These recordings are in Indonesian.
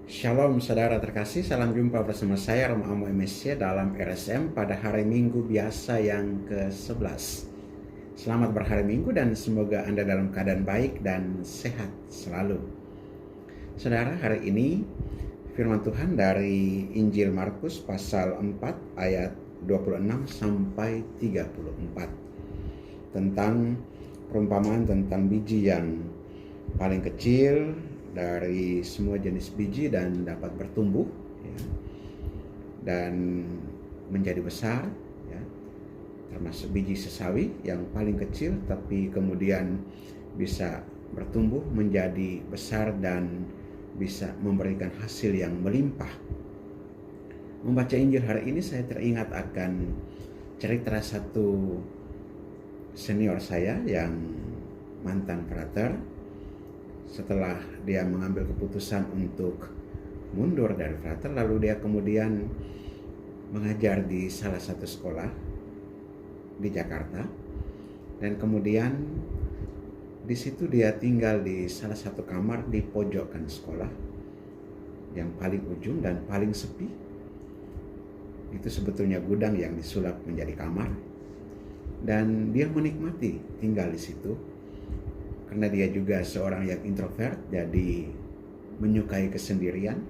Shalom saudara terkasih, salam jumpa bersama saya Romo Amo MSC dalam RSM pada hari Minggu biasa yang ke-11. Selamat berhari Minggu dan semoga Anda dalam keadaan baik dan sehat selalu. Saudara, hari ini firman Tuhan dari Injil Markus pasal 4 ayat 26 sampai 34 tentang perumpamaan tentang biji yang paling kecil dari semua jenis biji dan dapat bertumbuh ya, dan menjadi besar ya, termasuk biji sesawi yang paling kecil tapi kemudian bisa bertumbuh menjadi besar dan bisa memberikan hasil yang melimpah. Membaca Injil hari ini saya teringat akan cerita satu senior saya yang mantan frater. Setelah dia mengambil keputusan untuk mundur dari frater, lalu dia kemudian mengajar di salah satu sekolah di Jakarta, dan kemudian di situ dia tinggal di salah satu kamar di pojokan sekolah yang paling ujung dan paling sepi. Itu sebetulnya gudang yang disulap menjadi kamar, dan dia menikmati tinggal di situ. Karena dia juga seorang yang introvert, jadi menyukai kesendirian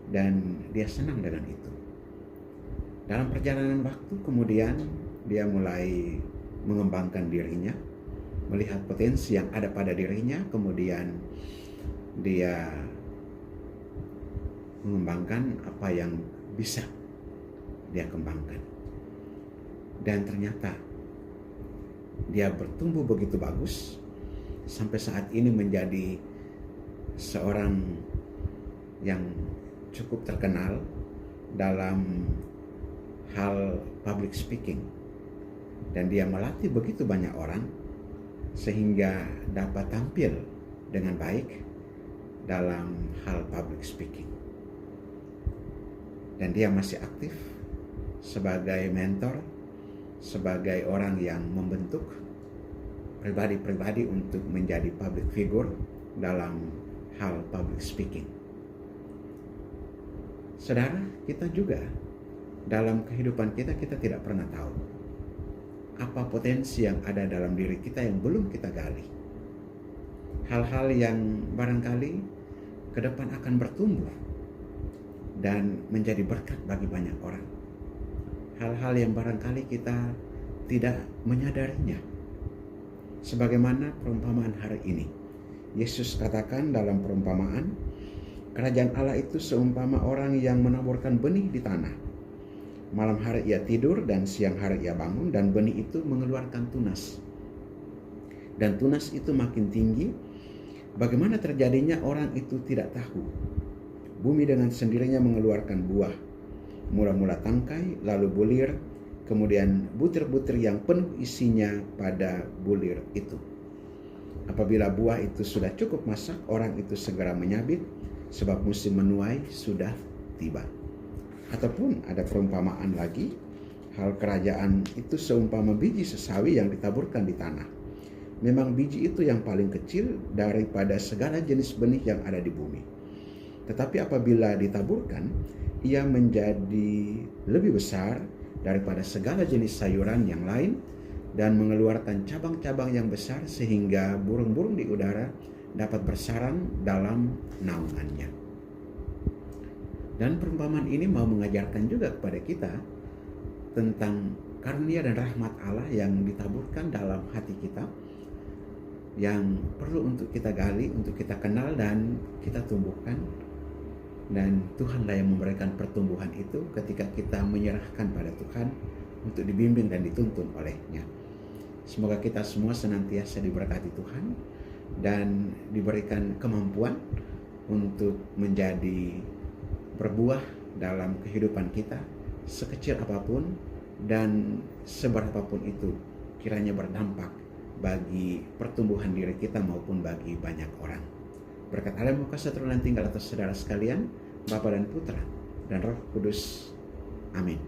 dan dia senang dengan itu. Dalam perjalanan waktu kemudian dia mulai mengembangkan dirinya, melihat potensi yang ada pada dirinya, kemudian dia mengembangkan apa yang bisa dia kembangkan. Dan ternyata dia bertumbuh begitu bagus, sampai saat ini menjadi seorang yang cukup terkenal dalam hal public speaking. Dan dia melatih begitu banyak orang sehingga dapat tampil dengan baik dalam hal public speaking. Dan dia masih aktif sebagai mentor, sebagai orang yang membentuk pribadi-pribadi untuk menjadi public figure dalam hal public speaking. Saudara, kita juga dalam kehidupan kita tidak pernah tahu apa potensi yang ada dalam diri kita yang belum kita gali. Hal-hal yang barangkali ke depan akan bertumbuh dan menjadi berkat bagi banyak orang. Hal-hal yang barangkali kita tidak menyadarinya. Sebagaimana perumpamaan hari ini, Yesus katakan dalam perumpamaan, kerajaan Allah itu seumpama orang yang menaburkan benih di tanah. Malam hari ia tidur dan siang hari ia bangun, dan benih itu mengeluarkan tunas. Dan tunas itu makin tinggi. Bagaimana terjadinya orang itu tidak tahu. Bumi dengan sendirinya mengeluarkan buah. Mula-mula tangkai, lalu bulir, kemudian butir-butir yang penuh isinya pada bulir itu. Apabila buah itu sudah cukup masak, orang itu segera menyabit, sebab musim menuai sudah tiba. Ataupun ada perumpamaan lagi, hal kerajaan itu seumpama biji sesawi yang ditaburkan di tanah. Memang biji itu yang paling kecil daripada segala jenis benih yang ada di bumi. Tetapi apabila ditaburkan, ia menjadi lebih besar daripada segala jenis sayuran yang lain dan mengeluarkan cabang-cabang yang besar sehingga burung-burung di udara dapat bersarang dalam naungannya. Dan perumpamaan ini mau mengajarkan juga kepada kita tentang karunia dan rahmat Allah yang ditaburkan dalam hati kita, yang perlu untuk kita gali, untuk kita kenal dan kita tumbuhkan. Dan Tuhanlah yang memberikan pertumbuhan itu ketika kita menyerahkan pada Tuhan untuk dibimbing dan dituntun oleh-Nya. Semoga kita semua senantiasa diberkati Tuhan dan diberikan kemampuan untuk menjadi berbuah dalam kehidupan kita, sekecil apapun dan seberapapun itu kiranya berdampak bagi pertumbuhan diri kita maupun bagi banyak orang. Berkat Allah yang Kuasa turun dan tinggal atas saudara sekalian, Bapa dan Putra dan Roh Kudus. Amin.